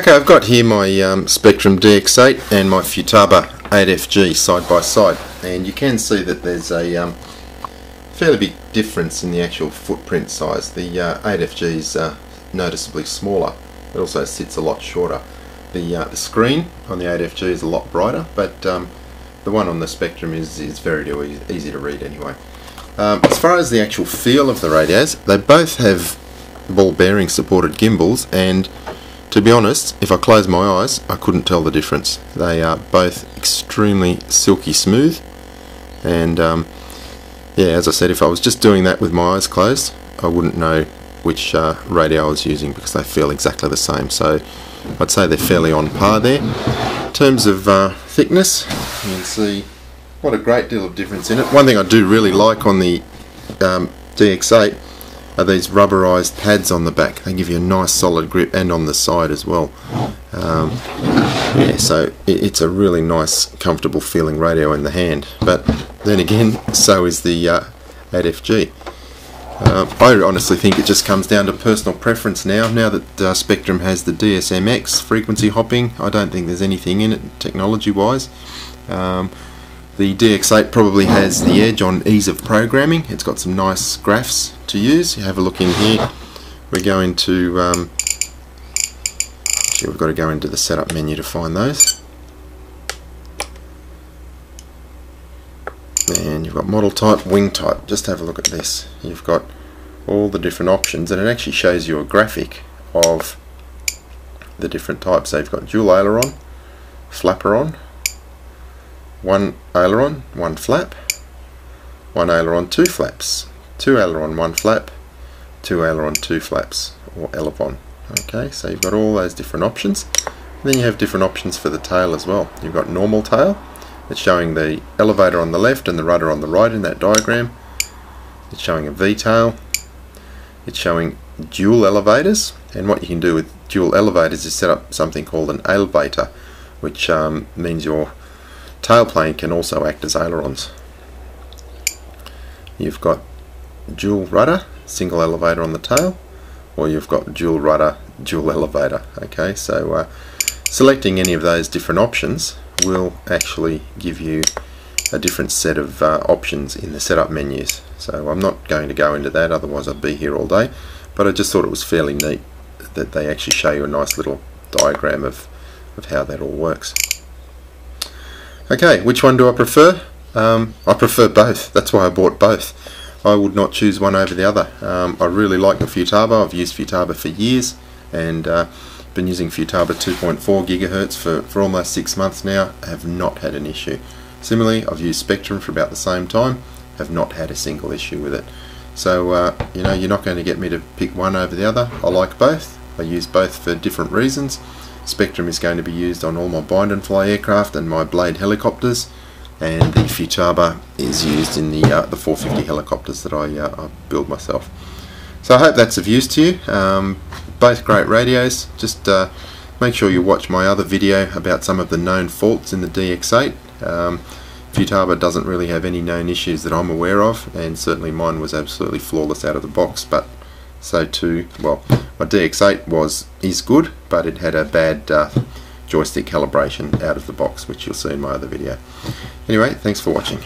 Okay, I've got here my Spectrum DX8 and my Futaba 8FG side by side, and you can see that there's a fairly big difference in the actual footprint size. The 8FG is noticeably smaller. It also sits a lot shorter. The screen on the 8FG is a lot brighter, but the one on the Spectrum is very easy to read anyway. As far as the actual feel of the radios, they both have ball bearing supported gimbals, and to be honest, if I close my eyes I couldn't tell the difference. They are both extremely silky smooth, and yeah, as I said, if I was just doing that with my eyes closed I wouldn't know which radio I was using, because they feel exactly the same. So I'd say they're fairly on par there. In terms of thickness, you can see what a great deal of difference in it. One thing I do really like on the DX8 are these rubberized pads on the back. They give you a nice solid grip, and on the side as well. Yeah, so it's a really nice, comfortable feeling radio in the hand. But then again, so is the 8FG. I honestly think it just comes down to personal preference now. Now that Spectrum has the DSMX frequency hopping, I don't think there's anything in it technology-wise. The DX8 probably has the edge on ease of programming. It's got some nice graphs to use. You have a look in here. We're going to actually, we've got to go into the setup menu to find those. And you've got model type, wing type. Just have a look at this. You've got all the different options, and it actually shows you a graphic of the different types. So you've got dual aileron, flaperon, one aileron, one flap, one aileron, two flaps, two aileron, one flap, two aileron, two flaps, or elevon. Okay, so you've got all those different options. And then you have different options for the tail as well. You've got normal tail. It's showing the elevator on the left and the rudder on the right in that diagram. It's showing a V-tail. It's showing dual elevators, and what you can do with dual elevators is set up something called an elevator, which means your tailplane can also act as ailerons. You've got dual rudder, single elevator on the tail, or you've got dual rudder, dual elevator. Okay, so selecting any of those different options will actually give you a different set of options in the setup menus. So I'm not going to go into that, otherwise I'd be here all day, but I just thought it was fairly neat that they actually show you a nice little diagram of how that all works. Okay, which one do I prefer? I prefer both. That's why I bought both. I would not choose one over the other. I really like the Futaba. I've used Futaba for years, and been using Futaba 2.4 gigahertz for almost 6 months now. I have not had an issue. Similarly, I've used Spectrum for about the same time. Have not had a single issue with it. So you know, you're not going to get me to pick one over the other. I like both. I use both for different reasons. Spectrum is going to be used on all my bind and fly aircraft and my Blade helicopters, and the Futaba is used in the 450 helicopters that I build myself. So I hope that's of use to you. Both great radios. Just make sure you watch my other video about some of the known faults in the DX8. Futaba doesn't really have any known issues that I'm aware of, and certainly mine was absolutely flawless out of the box, but so too, well, my DX8 is good, but it had a bad joystick calibration out of the box, which you'll see in my other video. Anyway, thanks for watching.